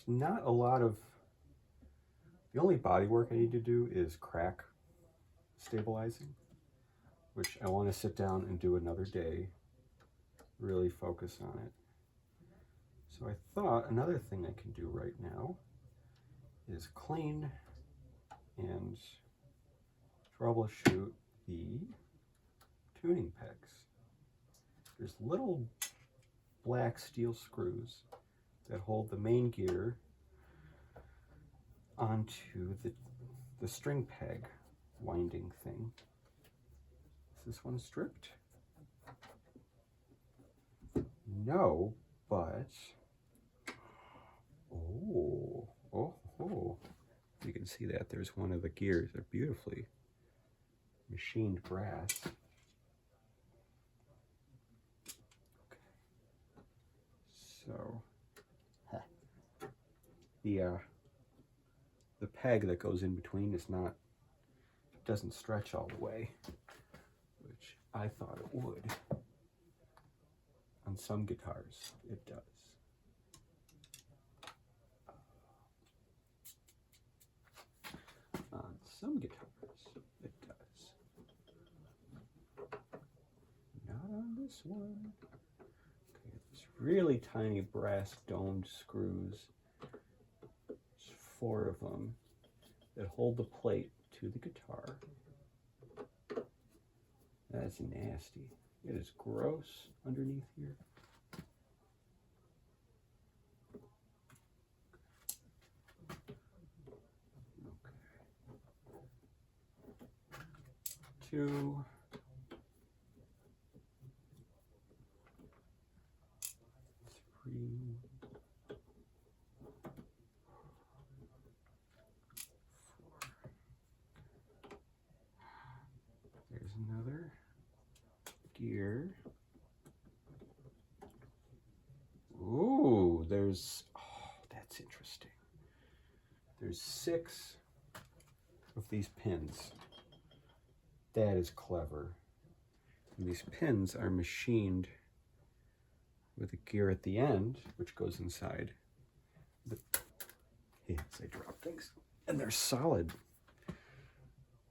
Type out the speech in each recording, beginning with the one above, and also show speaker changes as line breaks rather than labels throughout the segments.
There's not a lot of, the only body work I need to do is crack stabilizing, which I want to sit down and do another day, really focus on it. So I thought another thing I can do right now is clean and troubleshoot the tuning pegs. There's little black steel screws that hold the main gear onto the string peg winding thing. Is this one stripped? No, but oh, you can see that there's one of the gears. They're beautifully machined brass. Okay. So the peg that goes in between is not, doesn't stretch all the way, which I thought it would. On some guitars, it does. On some guitars, it does. Not on this one. Okay, there's really tiny brass domed screws. There's 4 of them that hold the plate to the guitar. That's nasty. It is gross underneath here. Okay. 2. 3. 4. There's another gear. Ooh, there's, oh, that's interesting. There's 6 of these pins. That is clever. And these pins are machined with a gear at the end, which goes inside. Yes, I drop things. And they're solid.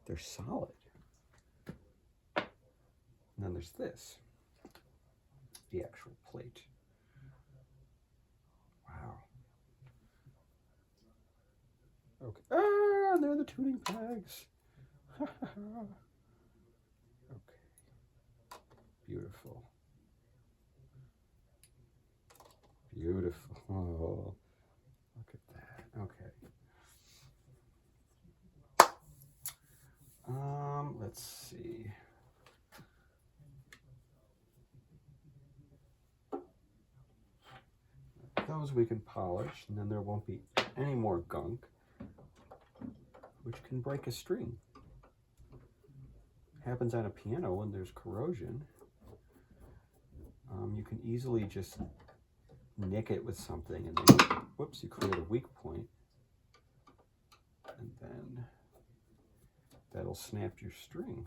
They're solid. And then there's this, the actual plate. Wow. Okay. Ah, they're the tuning pegs. Okay. Beautiful. Beautiful. Oh, look at that. Okay. Let's see. Those we can polish, and then there won't be any more gunk, which can break a string. Happens on a piano when there's corrosion. You can easily just nick it with something, and then, whoops, you create a weak point, and then that'll snap your string.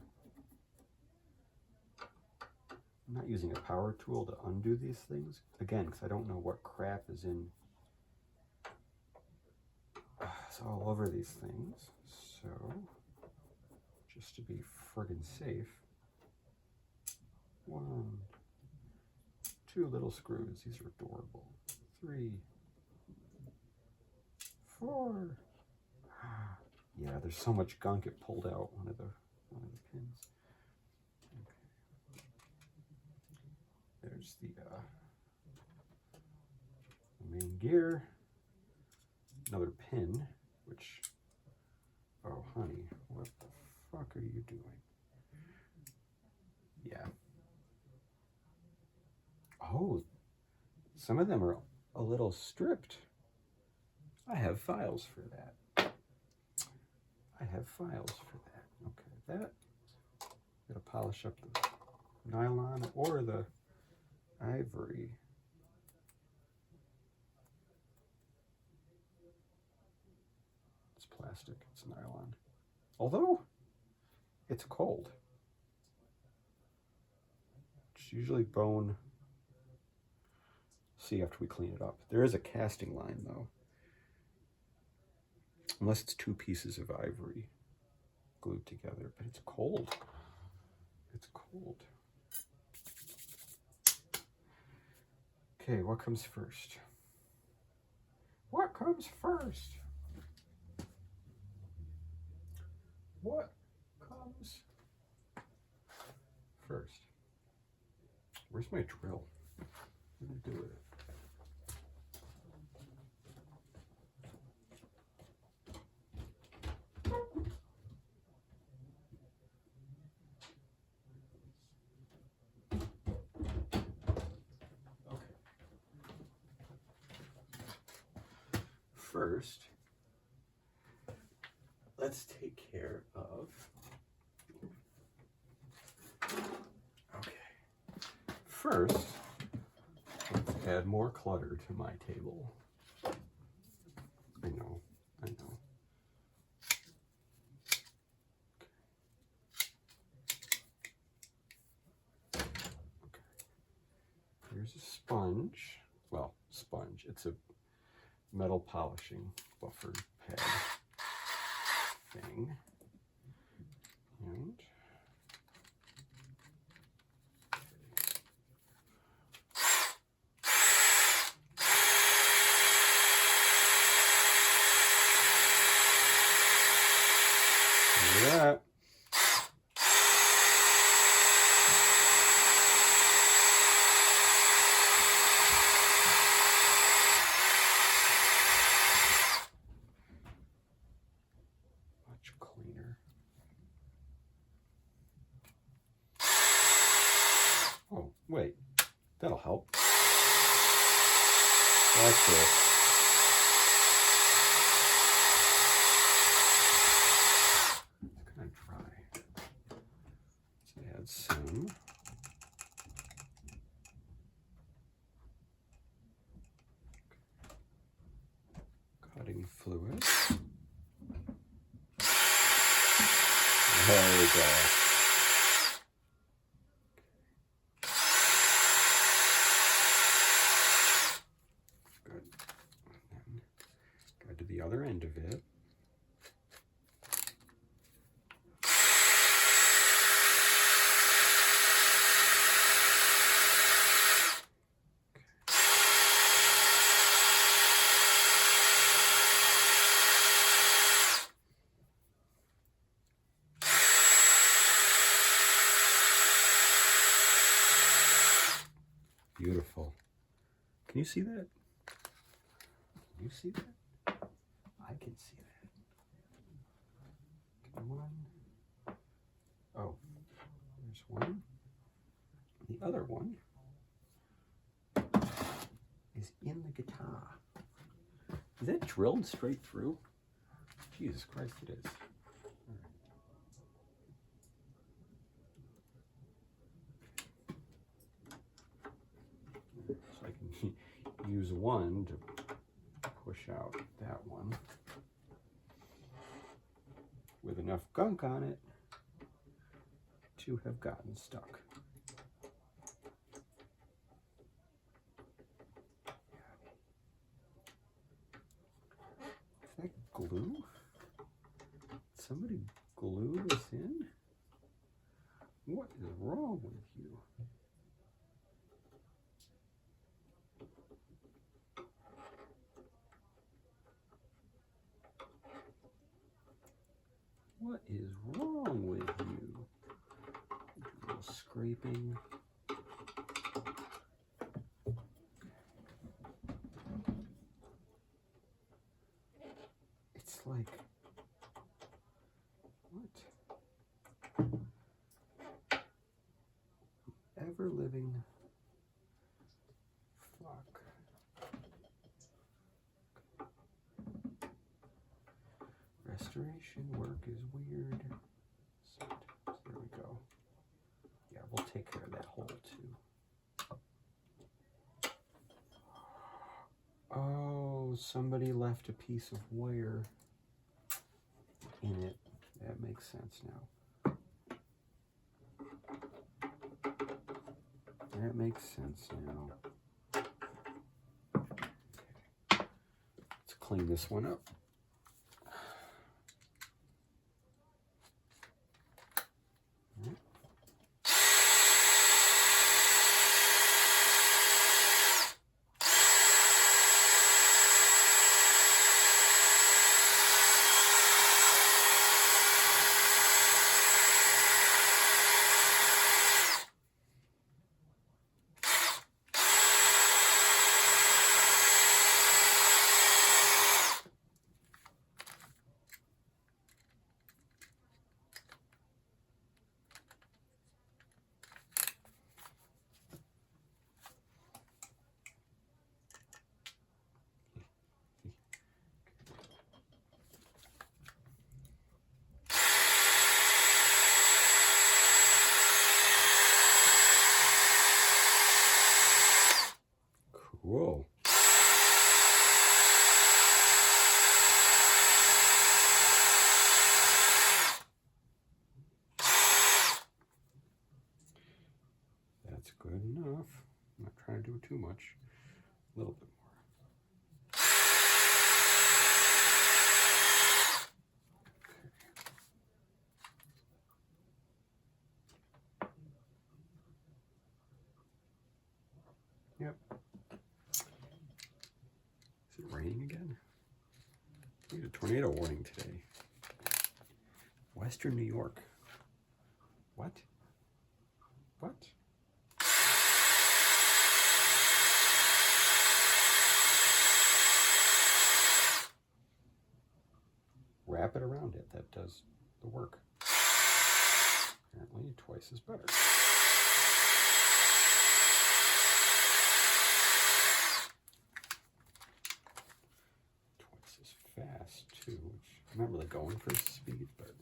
I'm not using a power tool to undo these things, again, because I don't know what crap is in. It's all over these things, so just to be friggin' safe, 1, 2 little screws. These are adorable. 3, 4. Yeah, there's so much gunk it pulled out one of the pins. Okay. There's the main gear. Another pin, which, oh honey, what the fuck are you doing? Yeah. Oh, some of them are a little stripped. I have files for that. I have files for that. Okay, that, gotta polish up the nylon or the ivory. It's plastic, it's nylon. Although, it's cold. It's usually bone. See after we clean it up. There is a casting line though. Unless it's two pieces of ivory glued together, but it's cold. It's cold. Okay, what comes first? What comes first? What comes first? Where's my drill? What do I do with it? First, let's take care of, first, let's add more clutter to my table. I know. Okay. Here's a sponge. Well, sponge. It's a metal polishing buffer pad thing. And look at that. Much cleaner. Oh, wait. That'll help. That's it. It's kind of dry. Let's add some cutting fluid. There we go. Good. And then go to the other end of it. Beautiful. Can you see that? Can you see that? I can see that. Come on. Oh, there's one. The other one is in the guitar. Is that drilled straight through? Jesus Christ, it is. So I can use one to push out that one with enough gunk on it to have gotten stuck. Is that glue? Did somebody glue this in? What is wrong with you? What is wrong with you? A little scraping. It's like, what? Ever living fuck. Restoration work is weird. Sometimes. There we go. Yeah, we'll take care of that hole too. Oh, somebody left a piece of wire in it. That makes sense now. That makes sense now. Okay. Let's clean this one up. Good enough. I'm not trying to do too much. A little bit more. Yep. Is it raining again? We had a tornado warning today. Western New York. What? What? Wrap it around it. That does the work. Apparently, twice is better. Twice as fast, too. Which I'm not really going for speed, but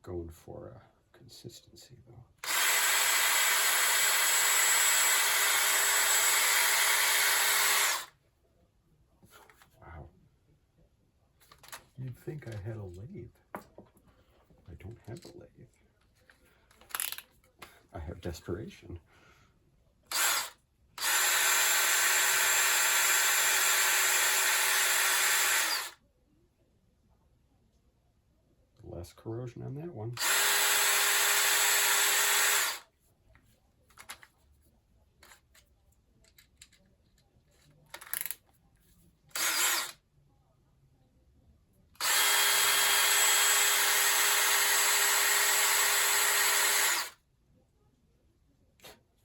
going for consistency, though. Wow. You'd think I had a lathe. I don't have a lathe. I have desperation. Less corrosion on that one.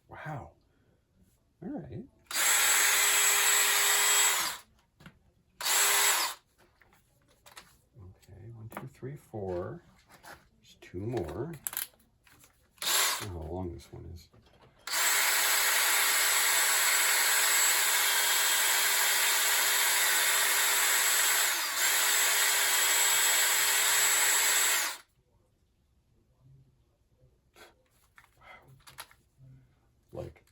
Wow. All right. Okay, 1, 2, 3, 4. There's 2 more. I don't know how long this one is. Wow. Like,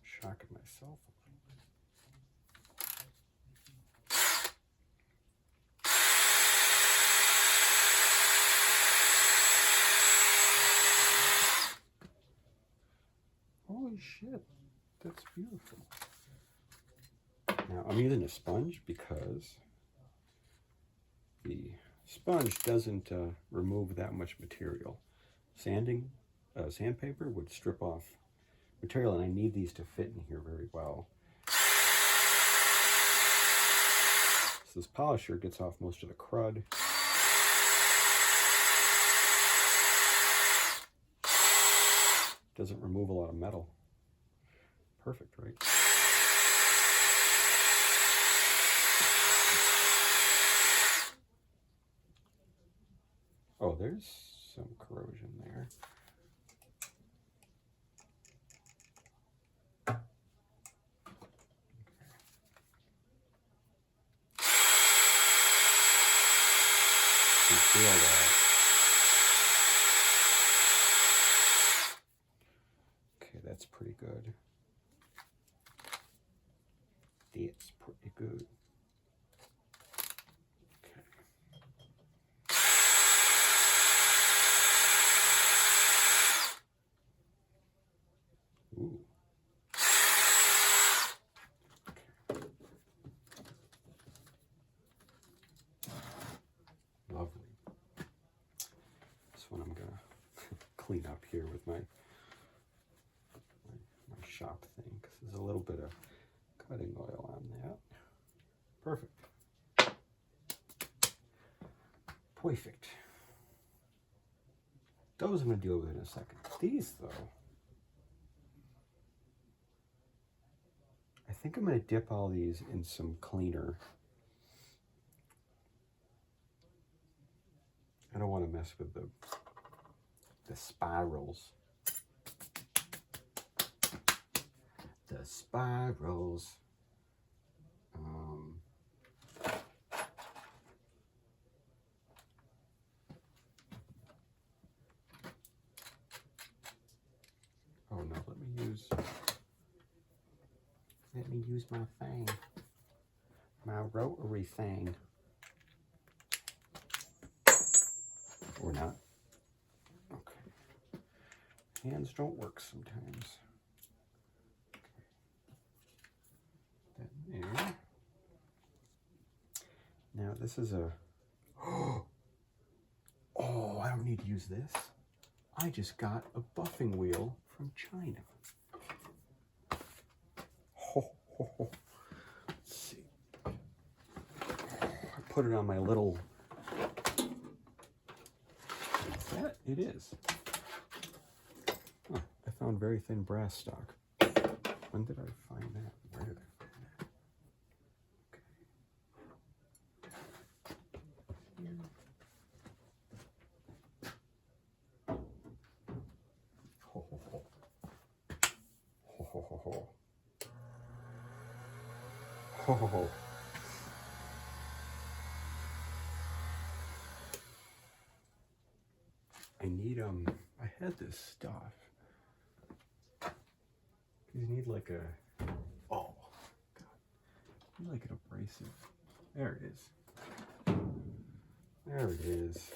shocking myself. Holy shit, that's beautiful. Now I'm using a sponge because the sponge doesn't remove that much material. Sandpaper would strip off material, and I need these to fit in here very well. So this polisher gets off most of the crud. Doesn't remove a lot of metal. Perfect, right? Oh, there's some corrosion there. You can feel that. Okay, that's pretty good. That's pretty good. Ooh. Okay. Lovely. This one I'm gonna clean up here with my shop thing, because there's a little bit of cutting oil on that. Perfect. Perfect. Those I'm gonna deal with in a second. These though, I think I'm going to dip all these in some cleaner. I don't want to mess with the spirals. The spirals. Oh no, let me use my thing. My rotary thing. Or not. Okay. Hands don't work sometimes. Okay. That there. Now this is a... Oh, I don't need to use this. I just got a buffing wheel from China. Let's see. I put it on my little... Is that? It is. Huh, I found very thin brass stock. When did I find that? Where did I find that? Ho, ho, ho. Ho, ho, ho, ho. Ho, ho, ho. I need, I had this stuff. You need like a, oh, God. You need like an abrasive. There it is. There it is.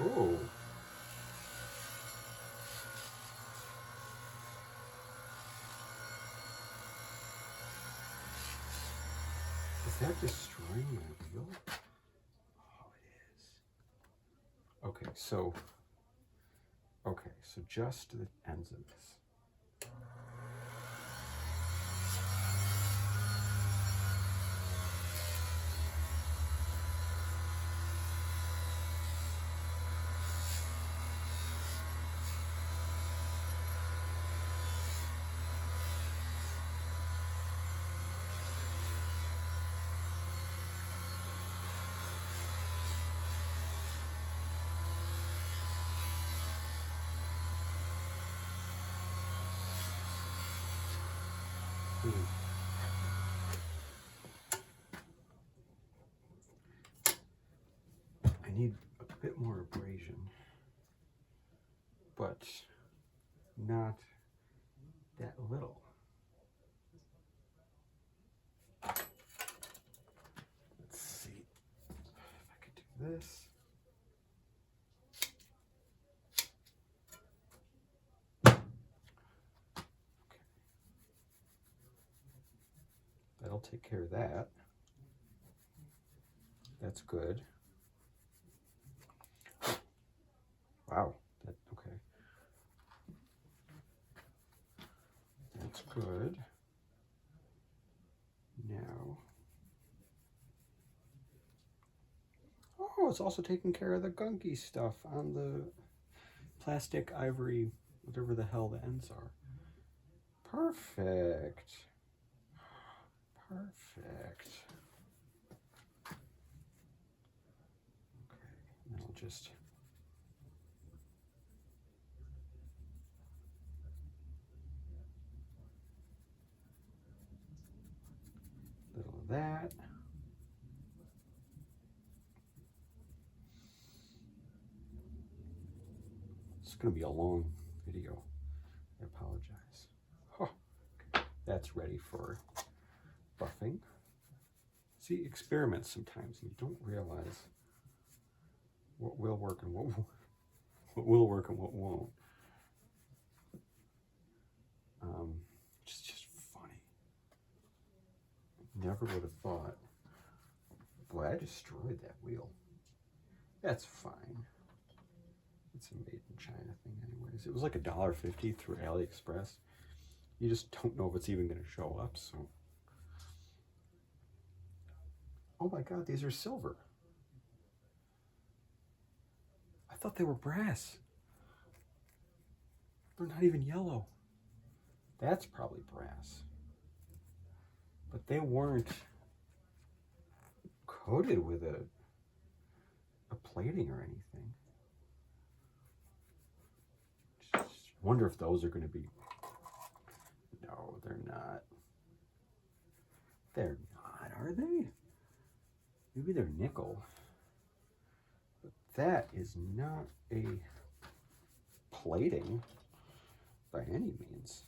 Oh. Is that destroying my wheel? Oh, it is. Okay, so just the ends of this. I need a bit more abrasion, but not that little. Let's see if I could do this. Okay. That'll take care of that. That's good. Wow. Okay. That's good. Now. Oh, it's also taking care of the gunky stuff on the plastic, ivory, whatever the hell the ends are. Perfect. Perfect. Okay, and I'll just... little of that. It's going to be a long video. I apologize. Oh, okay. That's ready for buffing. See, experiment sometimes. You don't realize what will work and what will work and what won't. It's just funny. Never would have thought. Boy, I destroyed that wheel. That's fine. It's a made in China thing anyways. It was like $1.50 through AliExpress. You just don't know if it's even going to show up, so. Oh my God, these are silver. I thought they were brass. They're not even yellow. That's probably brass. But they weren't coated with a plating or anything. Just Wonder if those are going to be... No, they're not. They're not, are they? Maybe they're nickel. But that is not a plating by any means.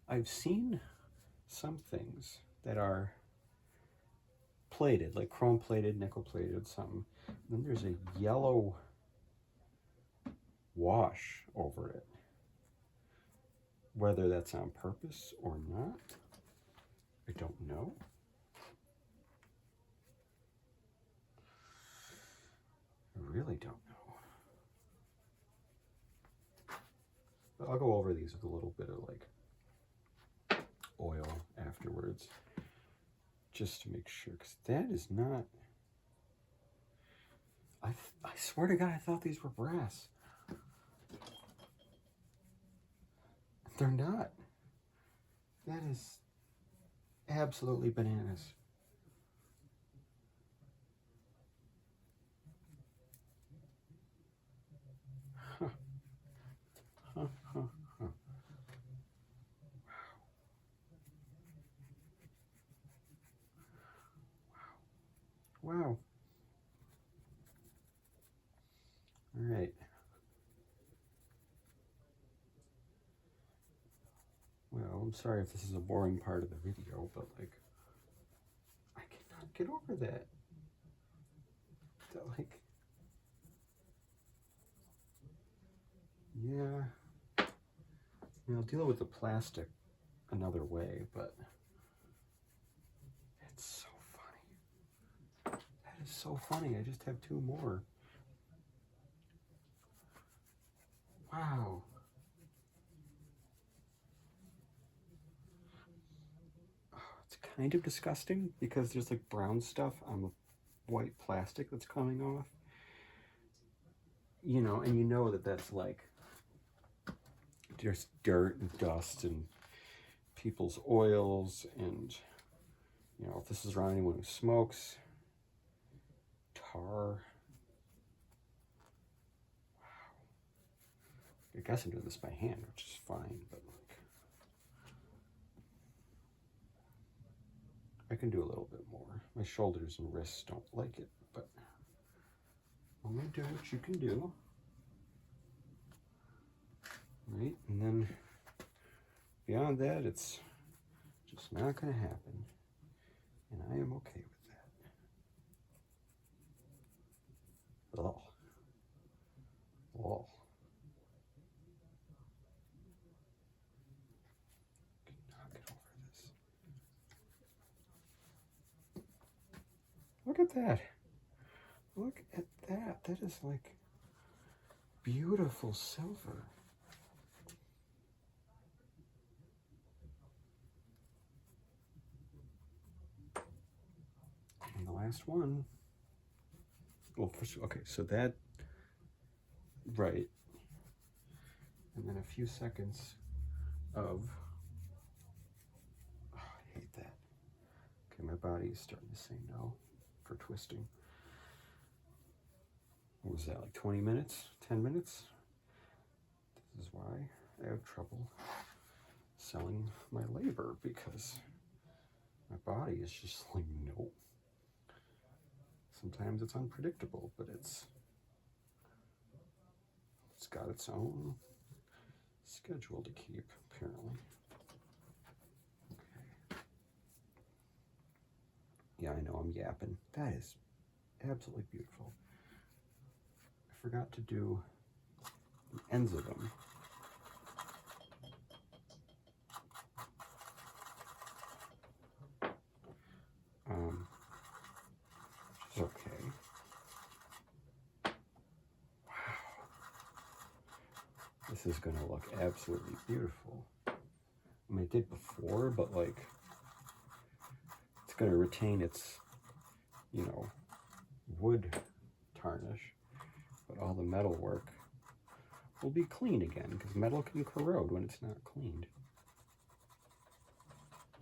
I've seen some things that are plated, like chrome plated, nickel plated, something. Then there's a yellow wash over it. Whether that's on purpose or not, I don't know. I really don't know. But I'll go over these with a little bit of like oil afterwards, just to make sure, because that is not... I swear to God, I thought these were brass. They're not. That is absolutely bananas. Huh. Huh, huh, huh. Wow. Wow. All right. Well, I'm sorry if this is a boring part of the video, but like, I cannot get over that. That like, yeah. I mean, I'll deal with the plastic another way, but it's so funny. That is so funny. I just have two more. Wow. Oh, it's kind of disgusting because there's like brown stuff on the white plastic that's coming off. You know, and you know that that's like, there's dirt and dust and people's oils, and you know, if this is around anyone who smokes, tar. Wow. I guess I'm doing this by hand, which is fine, but like, I can do a little bit more. My shoulders and wrists don't like it, but only do what you can do. Right, and then beyond that, it's just not going to happen, and I am okay with that. Oh, oh. Cannot get over this. Look at that. Look at that. That is like beautiful silver. And the last one. Well, first, okay, so that, right. And then a few seconds of, oh, I hate that. Okay, my body is starting to say no for twisting. What was that, like 20 minutes, 10 minutes? This is why I have trouble selling my labor, because my body is just like, nope. Sometimes it's unpredictable, but it's got its own schedule to keep, apparently. Okay. Yeah, I know I'm yapping. That is absolutely beautiful. I forgot to do the ends of them. Which is okay. Wow. This is gonna look absolutely beautiful. I mean, it did before, but like, it's gonna retain its, you know, wood tarnish, but all the metal work will be clean again, because metal can corrode when it's not cleaned.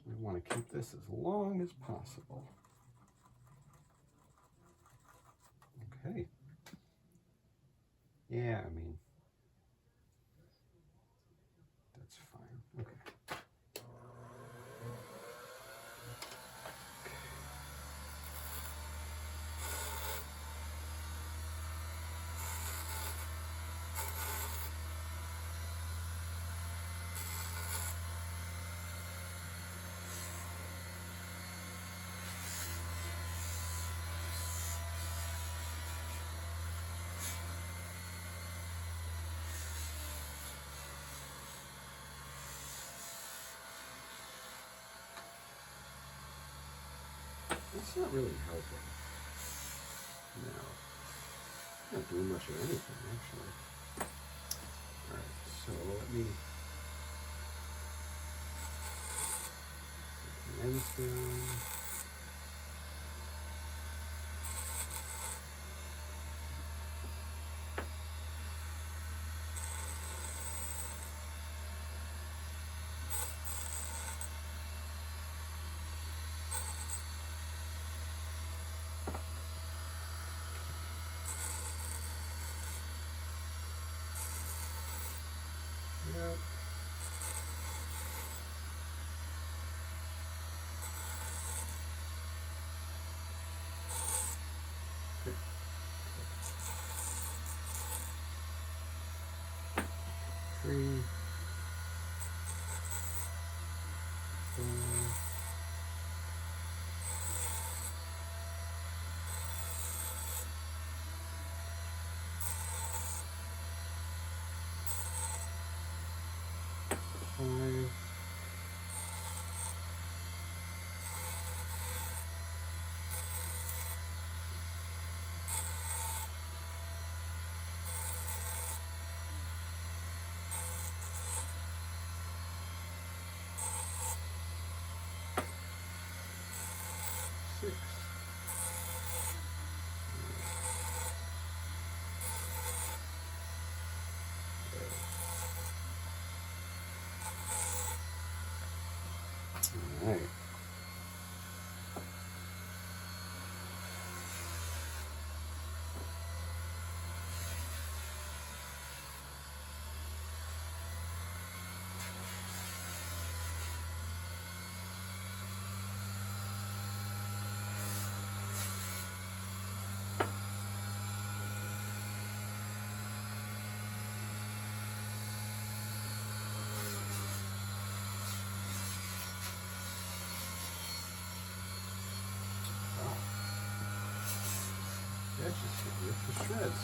I want to keep this as long as possible. Okay. Yeah, I mean, that's fine. Okay. It's not really helping. No. Not doing much of anything, actually. Alright, so let me put the ends down. Yep. Okay. 3, 4, 5, 6. Alright. Wow. That just ripped to shreds.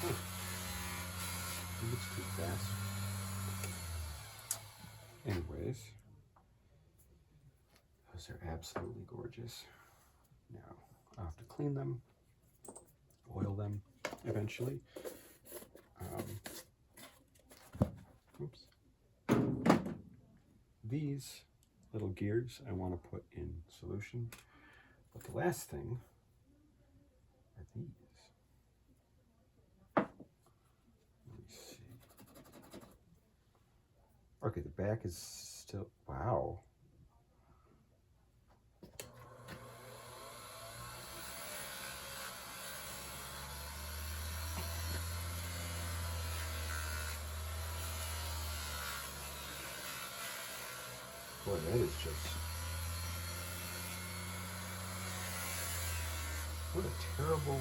Huh. It looks too fast. Anyways, those are absolutely gorgeous. Now, I'll have to clean them, oil them eventually. Oops. These little gears I want to put in solution, but the last thing are these. Let me see. Okay, the back is still, wow. Boy, that is just, what a terrible,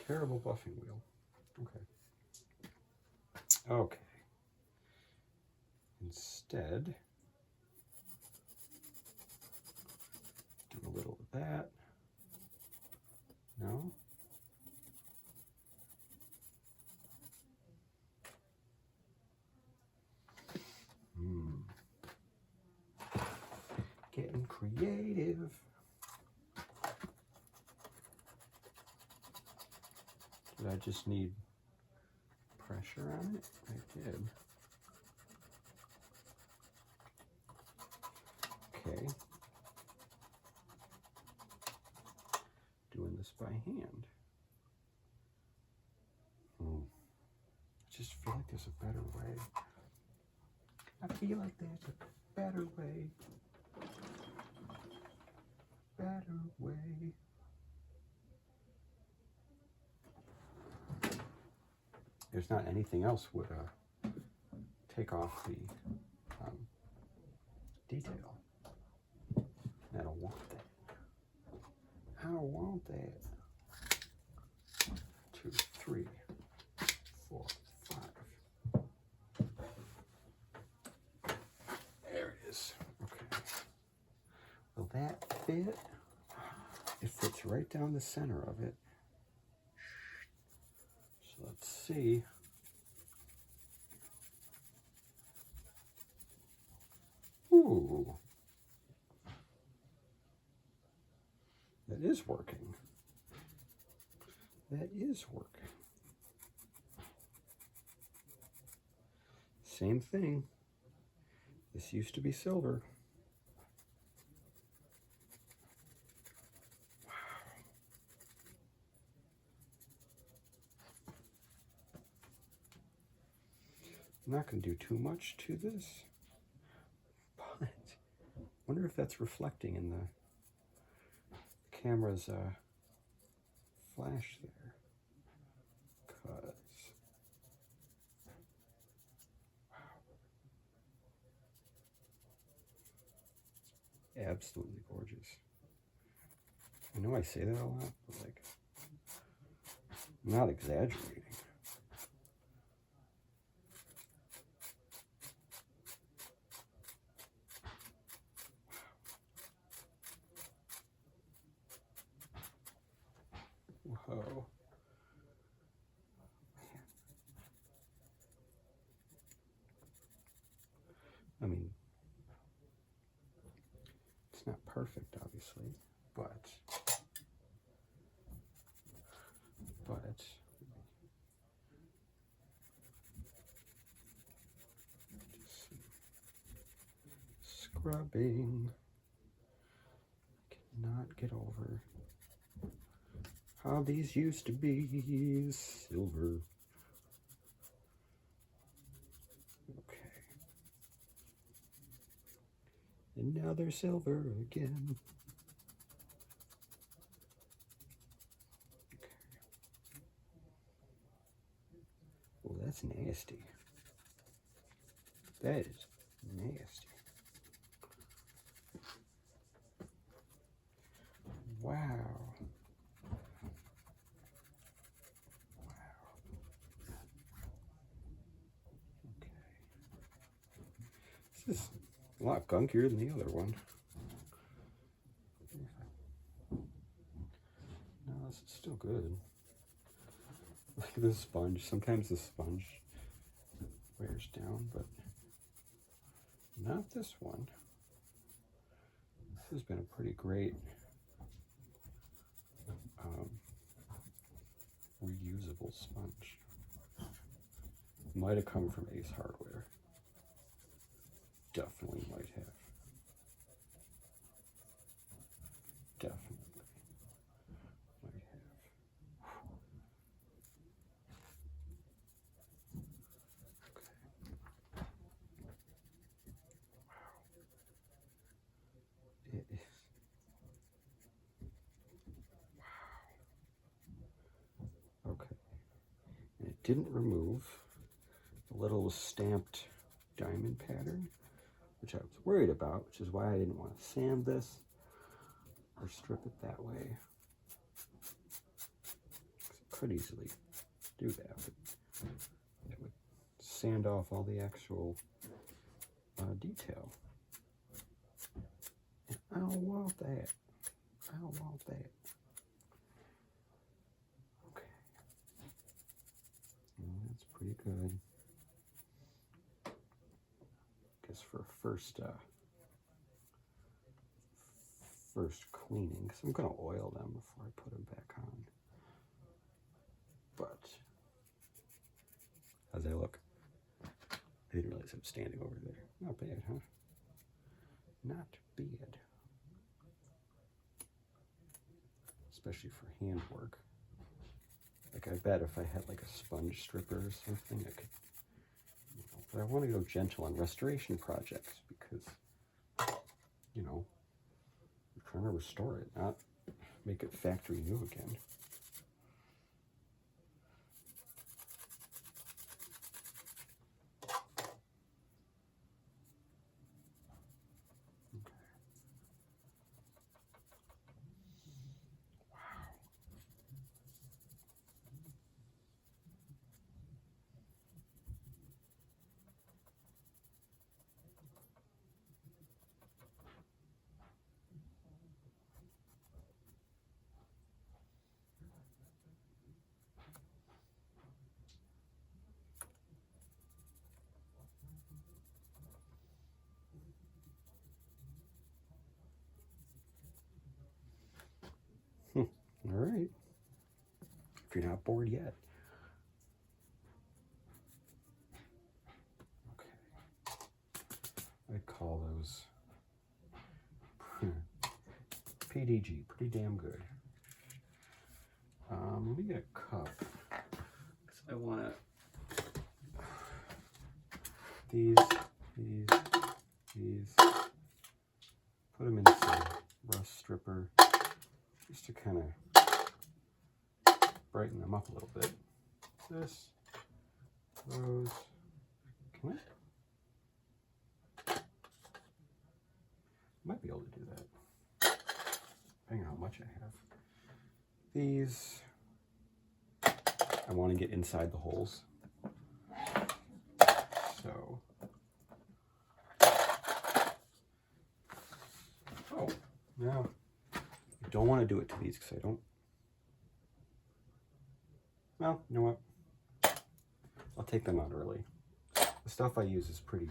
terrible buffing wheel. Okay. Okay. Instead, do a little of that. No? Getting creative. Did I just need pressure on it? I did. Okay. Doing this by hand. I just feel like there's a better way. I feel like there's a better way. Better way. there's not anything else would take off the detail. I don't want that. I don't want that. 2, 3, 4, 5. There it is. Okay. Will that fit? It fits right down the center of it. So let's see. Ooh. That is working. That is working. Same thing. This used to be silver. Wow. I'm not going to do too much to this, but I wonder if that's reflecting in the camera's flash there. Because, wow. Absolutely gorgeous. I know I say that a lot, but like, I'm not exaggerating. Whoa. I mean, it's not perfect, obviously, but scrubbing. I cannot get over how these used to be silver. Okay. And now they're silver again. Okay. Oh, that's nasty. That is nasty. Wow. Okay. This is a lot gunkier than the other one. No, this is still good. Look at this sponge. Sometimes the sponge wears down, but not this one. This has been a pretty great reusable sponge. Might have come from Ace Hardware. Definitely might have. Definitely might have. Okay. Wow. It is. Wow. Okay. And it didn't remove the little stamped diamond pattern, which I was worried about, which is why I didn't want to sand this or strip it that way. I could easily do that, but it would sand off all the actual detail. And I don't want that. I don't want that. Okay. Well, that's pretty good. Guess for first cleaning, because I'm going to oil them before I put them back on. But how's they look? I didn't realize I was standing over there. Not bad, huh? Not bad. Especially for hand work. Like, I bet if I had like a sponge stripper or something, I could, you know, but I want to go gentle on restoration projects because, you know, I'm trying to restore it, not make it factory new again. All right. If you're not bored yet. Okay. I call those PDG, pretty damn good. Let me get a cup. Because I want to... These. Put them in some rust stripper just to kind of brighten them up a little bit. This, those, can I? Might be able to do that, depending on how much I have. These, I want to get inside the holes. So, oh, now I don't want to do it to these because I don't. Well, you know what? I'll take them out early. The stuff I use is pretty.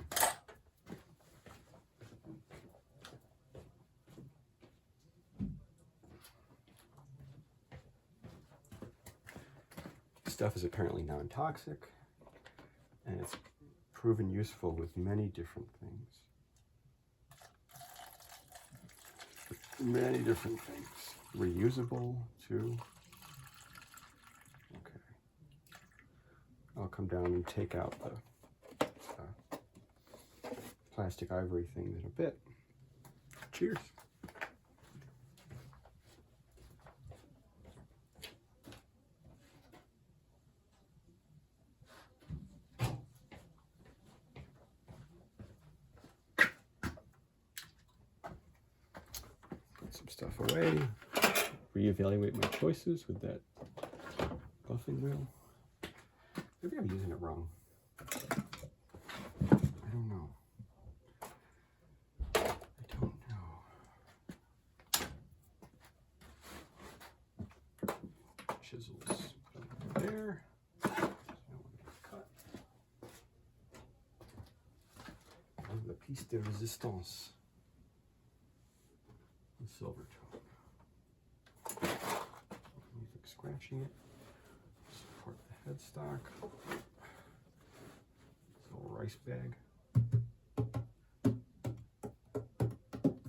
Stuff is apparently non-toxic, and it's proven useful with many different things. Many different things. Reusable too. Okay. I'll come down and take out the plastic ivory things in a bit. Cheers. Some stuff away, reevaluate my choices with that buffing wheel. Maybe I'm using it wrong. I don't know. Chisels put them there. Cut. And the piece de resistance. Silver tone. Music scratching it. Support the headstock. This little rice bag.